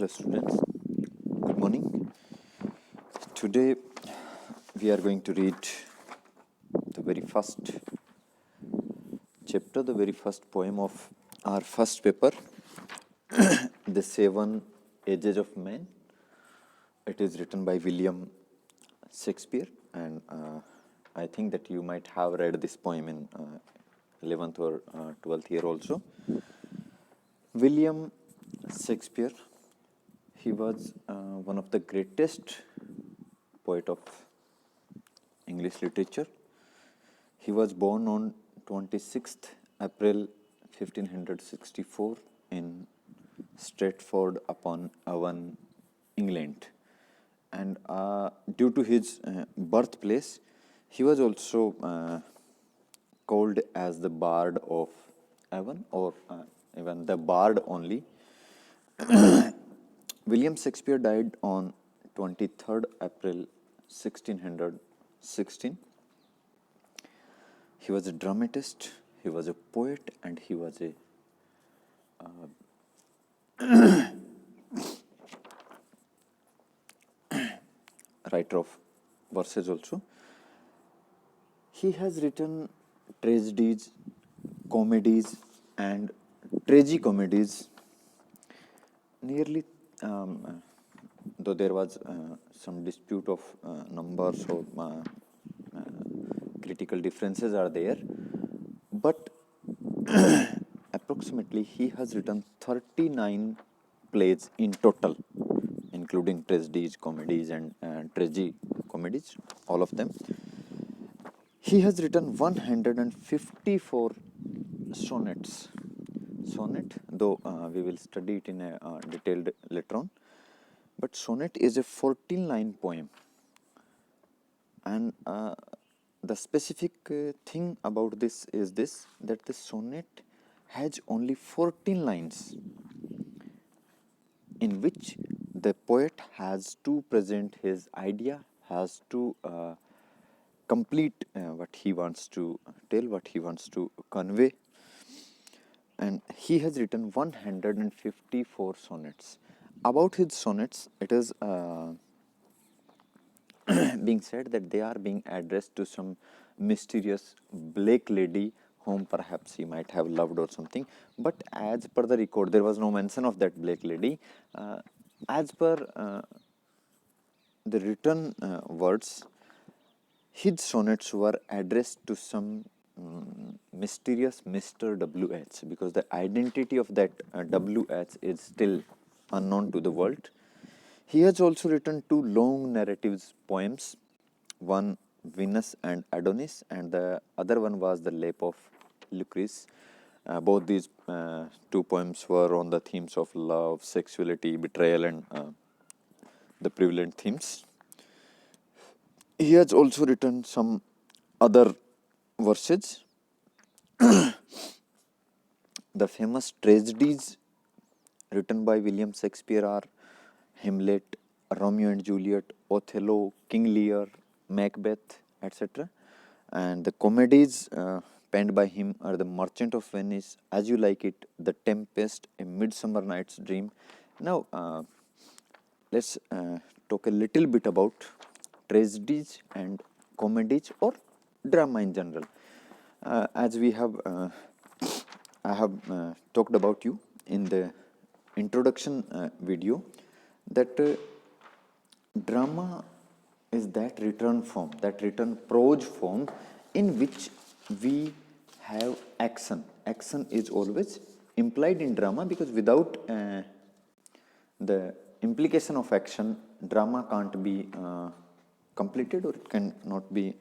Hello students, good morning. Today we are going to read the very first chapter, the very first poem of our first paper, The Seven Ages of Man. It is written by William Shakespeare, and I think that you might have read this poem in 11th or 12th year also. William Shakespeare, he was one of the greatest poet of English literature. He was born on 26th April 1564 in Stratford upon Avon, England. And due to his birthplace, he was also called as the Bard of Avon, or even the Bard only. William Shakespeare died on 23rd April 1616. He was a dramatist, he was a poet, and he was a writer of verses also. He has written tragedies, comedies, and tragicomedies. Nearly, though there was some dispute of numbers or critical differences are there, but approximately he has written 39 plays in total, including tragedies, comedies, and tragicomedies, all of them. He has written 154 sonnets. Sonnet, though we will study it in a detailed later on, but sonnet is a 14-line poem, and the specific thing about this is this, that the sonnet has only 14 lines in which the poet has to present his idea, has to complete what he wants to tell, what he wants to convey. And he has written 154 sonnets. About his sonnets, it is being said that they are being addressed to some mysterious black lady whom perhaps he might have loved or something. But as per the record, there was no mention of that black lady. As per the written words, his sonnets were addressed to some mysterious Mr. W.H., because the identity of that W.H. is still unknown to the world. He has also written two long narratives poems, one Venus and Adonis, and the other one was The Lap of Lucrece. Both these two poems were on the themes of love, sexuality, betrayal, and the prevalent themes. He has also written some other verses. The famous tragedies written by William Shakespeare are Hamlet, Romeo and Juliet, Othello, King Lear, Macbeth, etc. And the comedies penned by him are The Merchant of Venice, As You Like It, The Tempest, A Midsummer Night's Dream. Now, let's talk a little bit about tragedies and comedies or drama in general. As we have, I have talked about you in the introduction video, that drama is that written form, that written prose form in which we have action. Action is always implied in drama, because without the implication of action, drama can't be completed, or it cannot be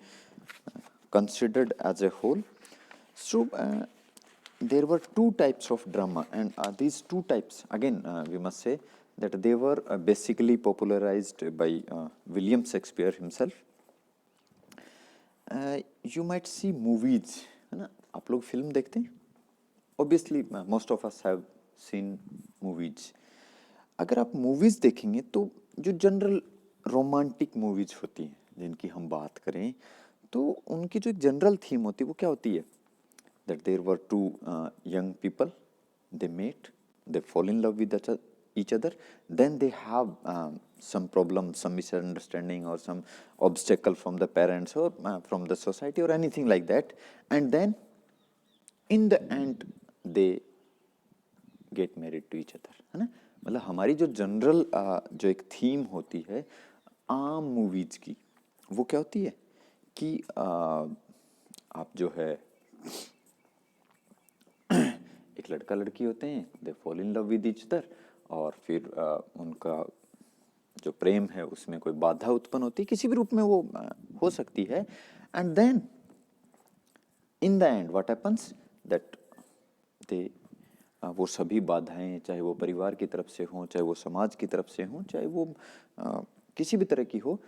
considered as a whole. So there were two types of drama, and these two types, again we must say that they were basically popularized by William Shakespeare himself. You might see movies, है ना, आप लोग film देखते हैं? Obviously most of us have seen movies. अगर आप movies देखेंगे तो जो जनरल रोमांटिक मूवीज़ होती हैं जिनकी हम बात करें, तो उनकी जो एक जनरल थीम होती है वो क्या होती है? That there were two young people, they met, they fall in love with each other, then they have some problem, some misunderstanding, or some obstacle from the parents or from the society or anything like that, and then in the end they get married to each other, है ना. मतलब हमारी जो general जो एक theme होती है आम मूवीज की, वो क्या होती है कि आप जो है एक लड़का लड़की होते हैं, they fall in love with each other, और फिर उनका जो प्रेम है उसमें कोई बाधा उत्पन्न होती है, किसी भी रूप में वो हो सकती है, and then in the end what happens that they वो सभी बाधाएं, चाहे वो परिवार की तरफ से हों, चाहे वो समाज की तरफ से हों, चाहे वो किसी भी तरह की हो,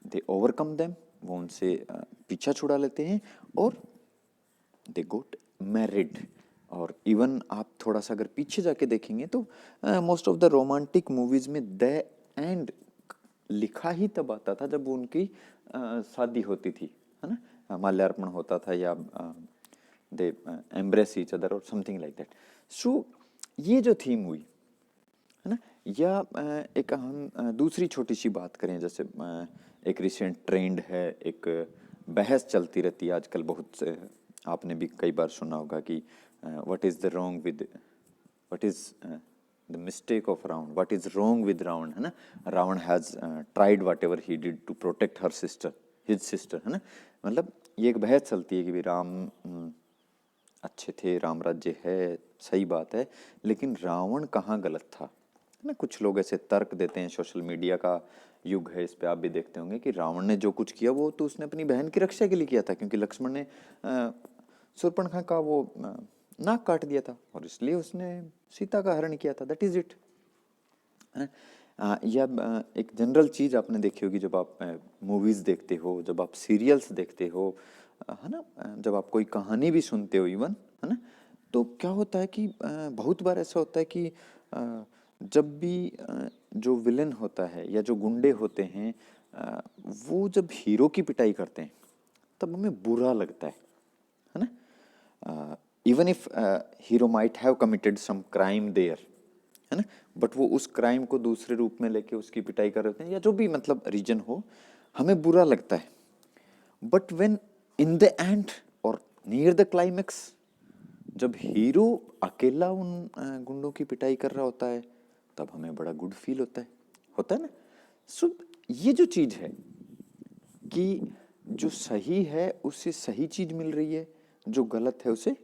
दे ओवरकम देम, वो उनसे पीछा छुड़ा लेते हैं और दे गोट मैरिड. और इवन आप थोड़ा सा अगर पीछे जाके देखेंगे तो most of the romantic movies में द एंड लिखा ही तब आता था जब उनकी शादी होती थी, है ना, माल्यार्पण होता था या दे एम्ब्रेस ईच अदर और समथिंग लाइक दैट. सो ये जो थीम हुई, है ना, या एक हम दूसरी छोटी सी बात करें, जैसे एक रिसेंट ट्रेंड है, एक बहस चलती रहती है आजकल बहुत से, आपने भी कई बार सुना होगा कि what is the wrong with, what is the mistake of Ravan, what is wrong with Ravan, है ना. Ravan has tried whatever he did to protect her sister, his sister, है ना. मतलब ये एक बहस चलती है कि भी राम अच्छे थे, राम राज्य है, सही बात है, लेकिन रावण कहाँ गलत था, है ना. कुछ लोग ऐसे तर्क देते हैं, सोशल मीडिया का युग है, इस पे आप भी देखते होंगे कि रावण ने जो कुछ किया वो तो उसने अपनी बहन की रक्षा के लिए किया था, क्योंकि लक्ष्मण ने शूर्पणखा का वो नाक काट दिया था और इसलिए उसने सीता का हरण किया था, दैट इज इट. या एक जनरल चीज आपने देखी होगी, जब आप मूवीज देखते हो, जब आप सीरियल्स देखते हो, है ना, जब आप कोई कहानी भी सुनते हो इवन, है ना, तो क्या होता है कि बहुत बार ऐसा होता है कि जब भी जो विलन होता है या जो गुंडे होते हैं वो जब हीरो की पिटाई करते हैं तब हमें बुरा लगता है ना. Even if hero might have committed some crime there, है ना, बट वो उस क्राइम को दूसरे रूप में लेके उसकी पिटाई कर रहे हैं या जो भी मतलब रीजन हो, हमें बुरा लगता है. But when in the and और नियर द क्लाइमेक्स, जब हीरो अकेला उन गुंडों की पिटाई कर रहा होता है तब हमें बड़ा गुड फील होता है ना. सो ये जो चीज है कि जो सही है उससे सही चीज मिल रही है, जो गलत है उसे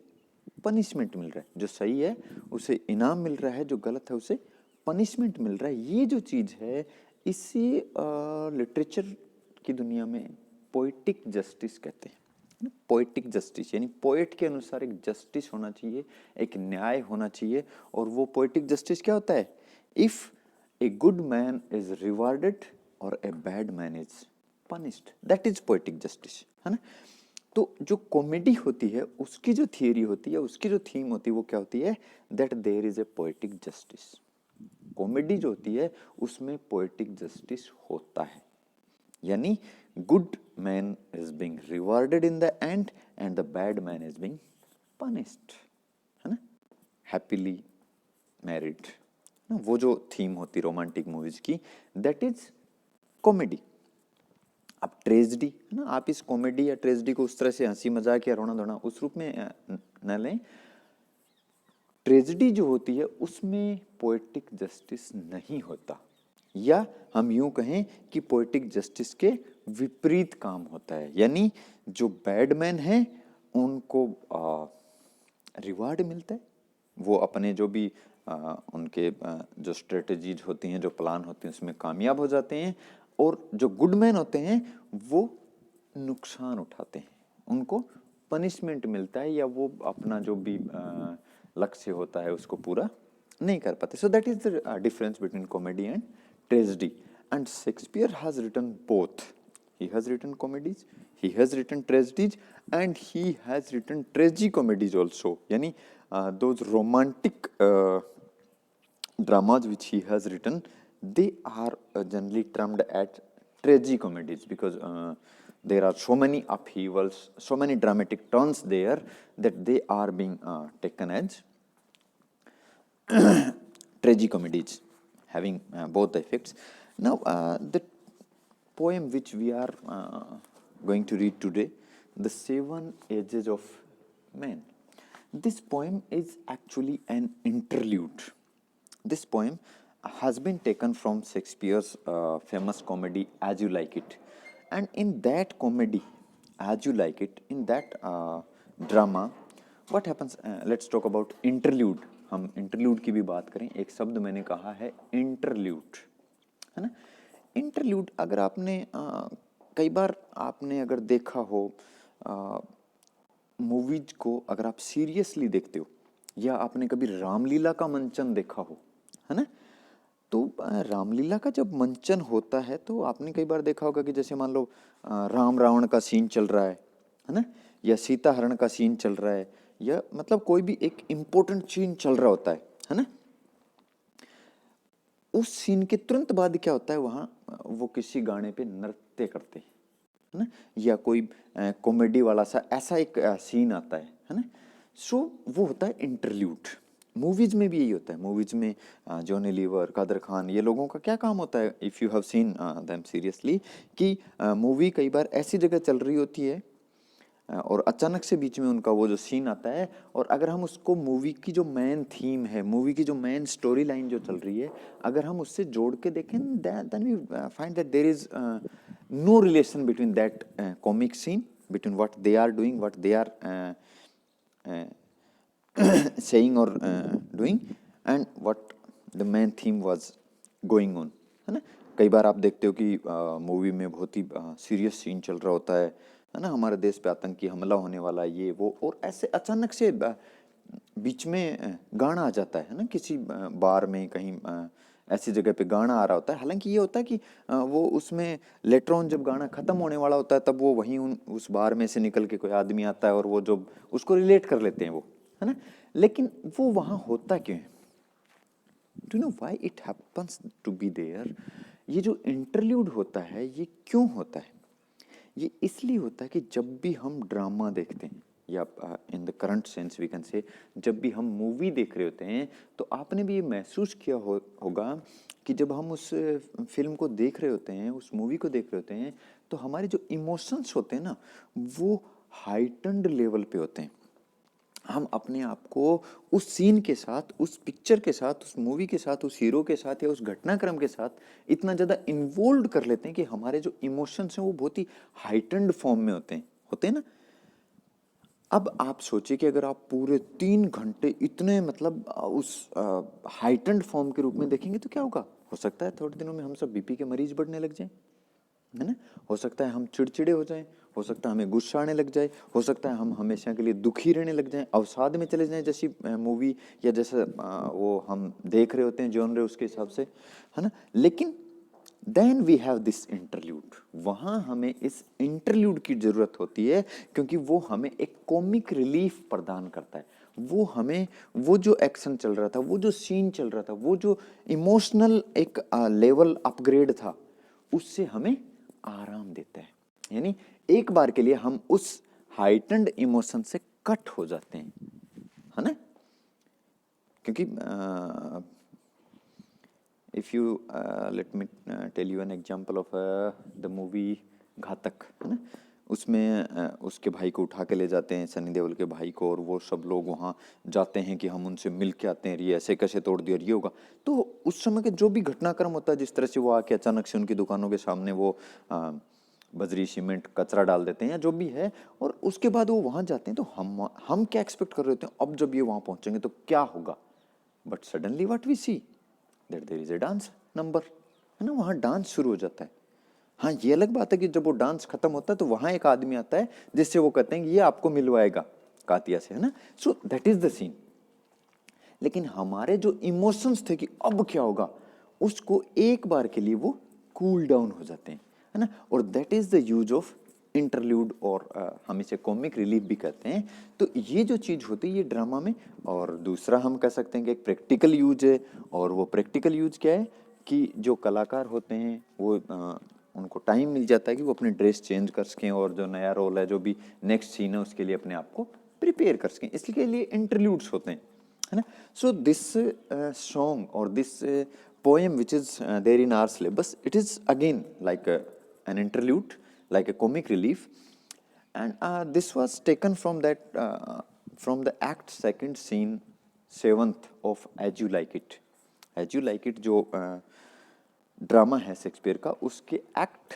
पनिशमेंट मिल रहा है, जो सही है उसे इनाम मिल रहा है, जो गलत है उसे पनिशमेंट मिल रहा है, ये जो चीज है इसे लिटरेचर की दुनिया में पोएटिक जस्टिस कहते हैं. पोएटिक जस्टिस यानी पोएट के अनुसार एक जस्टिस होना चाहिए, एक न्याय होना चाहिए. और वो पोएटिक जस्टिस क्या होता है? If a good man is rewarded और a bad man is punished, that is poetic justice, है ना. तो जो कॉमेडी होती है उसकी जो थियरी होती है, उसकी जो थीम होती है, वो क्या होती है? That there is a poetic justice. Comedy जो होती है उसमें पोएटिक जस्टिस होता है, यानी good man is being rewarded in the end and the bad man is being punished, है ना. हैप्पीली मैरिड, वो जो थीम होती रोमांटिक मूवीज की, दैट इज कॉमेडी. अब ट्रेजेडी, है ना, आप इस कॉमेडी या ट्रेजेडी को उस तरह से हंसी मजाक या रोना धोना उस रूप में न लें. ट्रेजेडी जो होती है उसमें पोएटिक जस्टिस नहीं होता, या हम यूं कहें कि पोएटिक जस्टिस के विपरीत काम होता है. यानी जो बैड मैन है उनको रिवार्ड मिलता है, वो अपने जो भी उनके जो स्ट्रेटजीज होती हैं, जो प्लान होते हैं उसमें कामयाब हो जाते हैं. और जो गुड मैन होते हैं वो नुकसान उठाते हैं, उनको पनिशमेंट मिलता है, या वो अपना जो भी लक्ष्य होता है उसको पूरा नहीं कर पाते. सो that is the difference between comedy and tragedy. And Shakespeare has written both. He has written comedies, he has written tragedies, and he has written tragicomedies also. Yani those romantic dramas which he has written, they are generally termed as tragicomedies because there are so many upheavals, so many dramatic turns there that they are being taken as tragicomedies. having both the effects. Now the poem which we are going to read today, The Seven Ages of Man. This poem is actually an interlude. This poem has been taken from Shakespeare's famous comedy As You Like It. And in that comedy, As You Like It, in that drama, what happens? Let's talk about interlude. हम interlude की भी बात करें. एक शब्द मैंने कहा है इंटरल्यूड, है ना. इंटरल्यूड अगर आपने कई बार आपने अगर देखा हो मूवीज को, अगर आप सीरियसली देखते हो या आपने कभी रामलीला का मंचन देखा हो, है ना, तो रामलीला का जब मंचन होता है तो आपने कई बार देखा होगा कि जैसे मान लो राम रावण का सीन चल रहा है ना, या सीता हरण का सीन चल रहा है, या मतलब कोई भी एक इम्पोर्टेंट सीन चल रहा होता है ना. उस सीन के तुरंत बाद क्या होता है, वहाँ वो किसी गाने पे नृत्य करते हैं, है ना, या कोई कॉमेडी वाला सा ऐसा एक सीन आता है ना. सो वो होता है इंटरल्यूड. मूवीज में भी यही होता है. मूवीज में जॉनी लीवर, कादर खान, ये लोगों का क्या काम होता है, if you have seen them seriously, कि मूवी कई बार ऐसी जगह चल रही होती है और अचानक से बीच में उनका वो जो सीन आता है, और अगर हम उसको मूवी की जो मेन थीम है, मूवी की जो मेन स्टोरी लाइन जो चल रही है, अगर हम उससे जोड़ के देखें, then we find that there is no relation between that comic scene, between what they are doing, what they are saying or doing and what the main theme was going on, है ना. कई बार आप देखते हो कि movie में बहुत ही serious scene चल रहा होता है ना, हमारे देश पे आतंकी हमला होने वाला है, ये वो, और ऐसे अचानक से बीच में गाना आ जाता है ना, किसी बार में कहीं ऐसी जगह पे गाना आ रहा होता है. हालांकि ये होता है कि वो उसमें लेटर ऑन जब गाना खत्म होने वाला होता है तब वो वहीं उस बार में से निकल के कोई आदमी आता है और वो जो उसको रिलेट कर लेते हैं वो, है ना. लेकिन वो वहां होता क्यों है? Do know why it happens to be there? ये जो इंटरल्यूड होता है ये क्यों होता है? ये इसलिए होता है कि जब भी हम ड्रामा देखते हैं, या in the current sense we can say, जब भी हम मूवी देख रहे होते हैं, तो आपने भी ये महसूस किया होगा कि जब हम उस फिल्म को देख रहे होते हैं, उस मूवी को देख रहे होते हैं, तो हमारे जो इमोशंस होते हैं ना, वो हाइटन्ड लेवल पे होते हैं. हम अपने आप को उस सीन के साथ, उस पिक्चर के साथ, उस मूवी के साथ, उस हीरो के साथ या उस घटनाक्रम के साथ इतना ज़्यादा इन्वॉल्व कर लेते हैं कि हमारे जो इमोशंस हैं वो बहुत ही हाइटन्ड फॉर्म में होते हैं ना. अब आप सोचिए कि अगर आप पूरे 3 घंटे इतने मतलब उस हाइटन्ड फॉर्म के रूप में देखेंगे तो क्या होगा? हो सकता है थोड़े दिनों में हम सब बीपी के मरीज बढ़ने लग जाएं, है ना. हो सकता है हम चिड़चिड़े हो जाएं, हो सकता है हमें गुस्सा आने लग जाए, हो सकता है हम हमेशा के लिए दुखी रहने लग जाएं, अवसाद में चले जाएं, जैसी मूवी या जैसा वो हम देख रहे होते हैं जॉनर उसके हिसाब से, है ना. लेकिन then we have this interlude. वहाँ हमें इस इंटरल्यूड की जरूरत होती है क्योंकि वो हमें एक कॉमिक रिलीफ प्रदान करता है. वो हमें वो जो एक्शन चल रहा था, वो जो सीन चल रहा था, वो जो इमोशनल एक लेवल अपग्रेड था, उससे हमें आराम देता है. यानी एक बार के लिए हम उस हाइटन्ड इमोशन से कट हो जाते हैं, है ना. क्योंकि if you let me tell you an example of the movie Ghatak, है ना. उसमें उसके भाई को उठा के ले जाते हैं, सनी देओल के भाई को, और वो सब लोग वहाँ जाते हैं कि हम उनसे मिल के आते हैं, ये ऐसे कैसे तोड़ दिया, ये होगा. तो उस समय के जो भी घटनाक्रम होता है, जिस तरह से वो आके अचानक से उनकी दुकानों के सामने वो बजरी सीमेंट कचरा डाल देते हैं या जो भी है, और उसके बाद वो वहाँ जाते हैं, तो हम क्या एक्सपेक्ट कर रहे होते हैं, अब जब ये वहाँ पहुँचेंगे तो क्या होगा. But suddenly what we see that there is a dance number, है ना. वहाँ डांस शुरू हो जाता है. हाँ, ये अलग बात है कि जब वो डांस खत्म होता है तो वहाँ एक आदमी आता है जिससे वो कहते हैं कि ये आपको मिलवाएगा कातिया से, है ना. So that is the scene. लेकिन हमारे जो इमोशंस थे कि अब क्या होगा, उसको एक बार के लिए वो कूल डाउन हो जाते हैं, है ना. और that is the use of interlude, और हम इसे कॉमिक रिलीफ भी कहते हैं. तो ये जो चीज़ होती है ये ड्रामा में. और दूसरा हम कह सकते हैं कि एक प्रैक्टिकल यूज है, और वो प्रैक्टिकल यूज क्या है कि जो कलाकार होते हैं वो उनको टाइम मिल जाता है कि वो अपने ड्रेस चेंज कर सकें, और जो नया रोल है, जो भी नेक्स्ट सीन है, उसके लिए अपने आप को प्रिपेयर कर सकें. इसके लिए इंटरल्यूड्स होते हैं, है ना. सो दिस सॉन्ग और this poem which is there in our syllabus. It is again like an interlude, like a comic relief, and this was taken from from the act second scene seventh of As You Like It. As You Like It जो drama है Shakespeare का, उसके act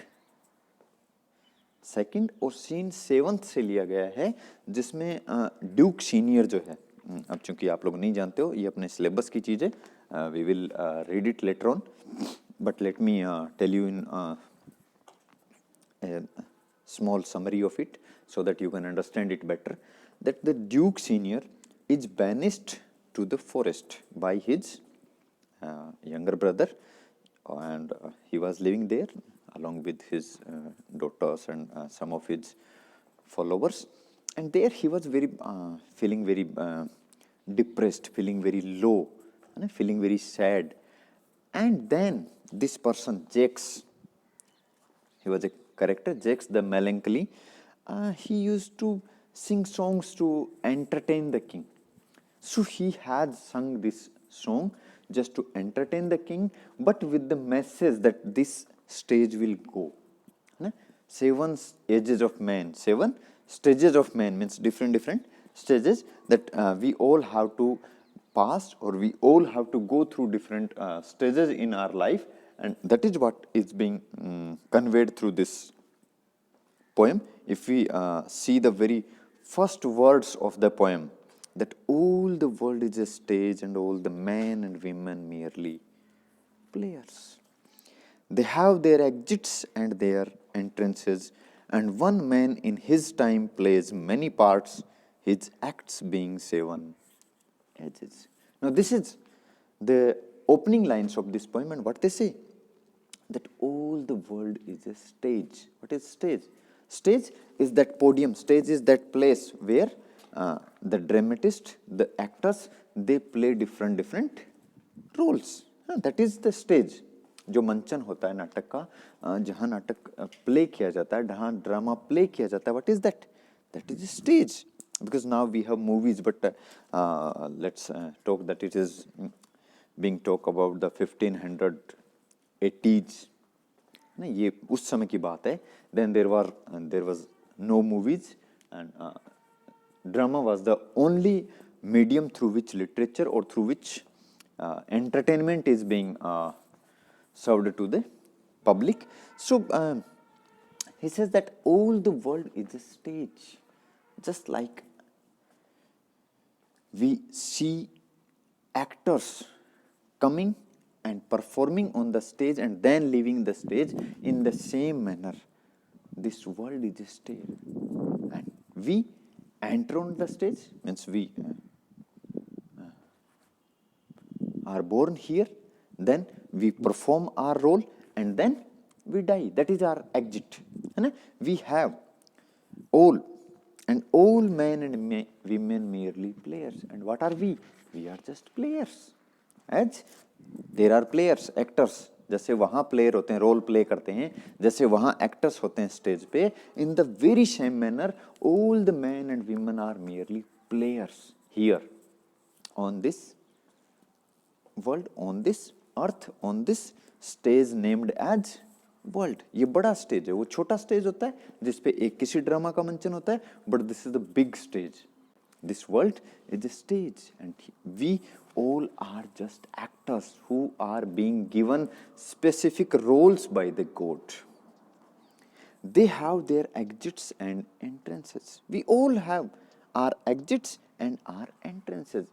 second और scene seventh से लिया गया है, जिसमें ड्यूक सीनियर जो है, अब चूंकि आप लोग नहीं जानते हो, ये अपने सिलेबस की चीज़ है, we will read it later on, but let me tell you in small summary of it so that you can understand it better, that the Duke Senior is banished to the forest by his younger brother, and he was living there along with his daughters and some of his followers, and there he was very feeling very depressed, feeling very low, feeling very sad. And then this person Jakes, he was a character, Jakes the melancholy, he used to sing songs to entertain the king. So he had sung this song just to entertain the king, but with the message that this stage will go. Seven ages of man, seven stages of man means different stages that we all have to pass, or we all have to go through different stages in our life, and that is what is being conveyed through this poem. If we see the very first words of the poem, that all the world is a stage and all the men and women merely players. They have their exits and their entrances, and one man in his time plays many parts, his acts being seven ages. Now this is the opening lines of this poem, and what they say, that all the world is a stage. What is stage? Stage is that podium, stage is that place where the dramatist, the actors, they play different roles. That is the stage. जो मंचन होता है नाटक का, जहाँ नाटक play किया जाता है, जहाँ ड्रामा प्ले किया जाता है, what is that? That is a stage. Because now we have movies, but let's talk that it is being talk about the 1580s. नहीं, ये उस समय की बात है. Then there was no movies, and drama was the only medium through which literature or through which entertainment is being served to the public. So he says that all the world is a stage, just like we see actors coming and performing on the stage and then leaving the stage. In the same manner, this world is a stage, and we enter on the stage, means we are born here, then we perform our role, and then we die. That is our exit. We have all men and women merely players. And what are we? We are just players. As there are players, actors, जैसे वहाँ player होते हैं, role play करते हैं, जैसे वहाँ actors होते हैं स्टेज पे, in the very same manner all the men and women are merely players here on this world, on this earth, on this stage named as world. ये बड़ा स्टेज है, वो छोटा स्टेज होता है जिसपे एक किसी ड्रामा का मंचन होता है, but this is the big stage. This world is a stage, and we all are just actors who are being given specific roles by the God. They have their exits and entrances. We all have our exits and our entrances.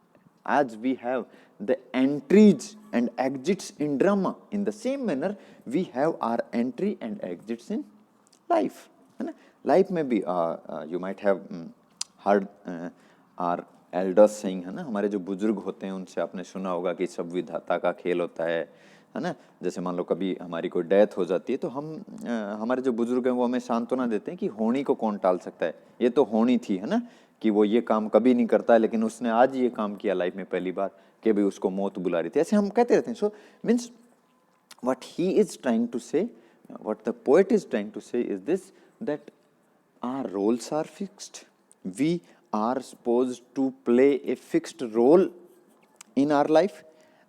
As we have the entries and exits in drama, in the same manner we have our entry and exits in life. Life may be, you might have heard our elders saying, है ना, हमारे जो बुजुर्ग होते हैं उनसे आपने सुना होगा कि सब विधाता का खेल होता है ना. जैसे मान लो कभी हमारी कोई डेथ हो जाती है तो हम हमारे जो बुजुर्ग हैं वो हमें सांत्वना देते हैं कि होनी को कौन टाल सकता है, ये तो होनी थी, है ना, कि वो ये काम कभी नहीं करता है लेकिन उसने आज ये काम किया लाइफ में पहली बार, कि भाई उसको मौत बुला रही थी. ऐसे हम कहते रहते हैं. So means what he is trying to say, what the poet is trying to say is this, that our roles are fixed. We are supposed to play a fixed role in our life,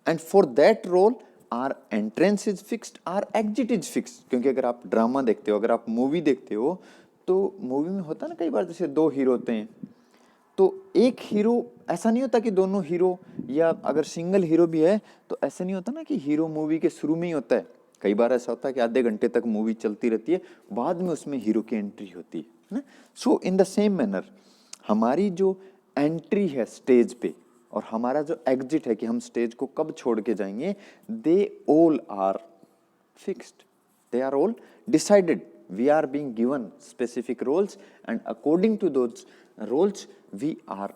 and for that role our entrance is fixed, our exit is fixed. क्योंकि अगर आप drama देखते हो, अगर आप movie देखते हो, तो मूवी में होता है ना कई बार जैसे दो हीरो होते हैं, तो एक हीरो, ऐसा नहीं होता कि दोनों हीरो, या अगर सिंगल हीरो भी है तो ऐसा नहीं होता ना कि हीरो मूवी के शुरू में ही होता है। कई बार ऐसा होता है कि आधे घंटे तक मूवी चलती रहती है, बाद में उसमें हीरो की एंट्री होती है ना। सो इन द सेम मैनर हमारी जो एंट्री है स्टेज पे और हमारा जो एग्जिट है कि हम स्टेज को कब छोड़ के जाएंगे, they all are fixed, they are all decided. We are being given specific roles, and according to those roles we are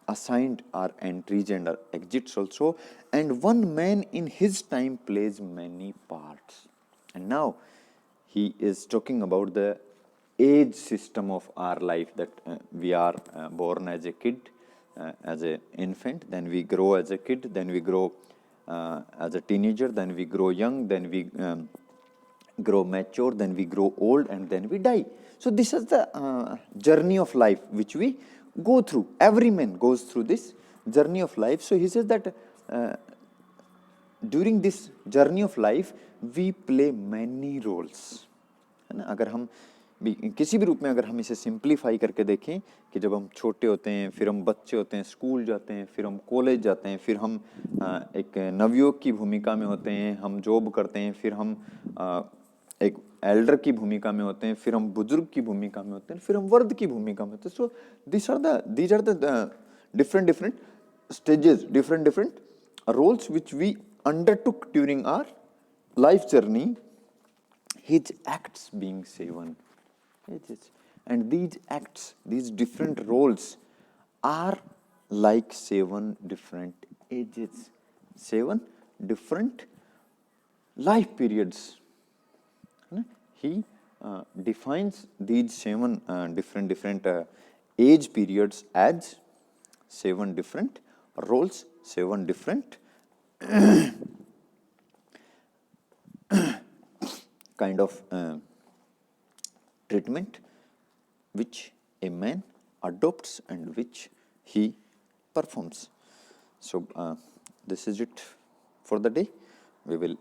assigned our entries and our exits also. And one man in his time plays many parts. And now he is talking about the age system of our life, that we are born as a kid, as an infant, then we grow as a kid, then we grow as a teenager, then we grow young, then we grow mature, then we grow old, and then we die. So this is the journey of life which we go through. Every man goes through this journey of life. So he says that during this journey of life we play many roles, है ना। अगर हम किसी भी रूप में अगर हम इसे सिंप्लीफाई करके देखें कि जब हम छोटे होते हैं, फिर हम बच्चे होते हैं, स्कूल जाते हैं, फिर हम कॉलेज जाते हैं, फिर हम एक नवयुवक की भूमिका में होते हैं, हम जॉब करते हैं, फिर हम एक एल्डर की भूमिका में होते हैं, फिर हम बुजुर्ग की भूमिका में होते हैं, फिर हम वर्ध की भूमिका में होते हैं। सो these are the different stages, different roles which we undertook during our life journey. His acts being seven. And these acts, these different roles are like seven different ages, seven different life periods. He defines these seven different age periods as seven different roles, seven different kind of treatment which a man adopts and which he performs. So this is it for the day. We will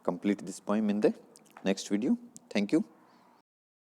complete this poem in the next video. Thank you.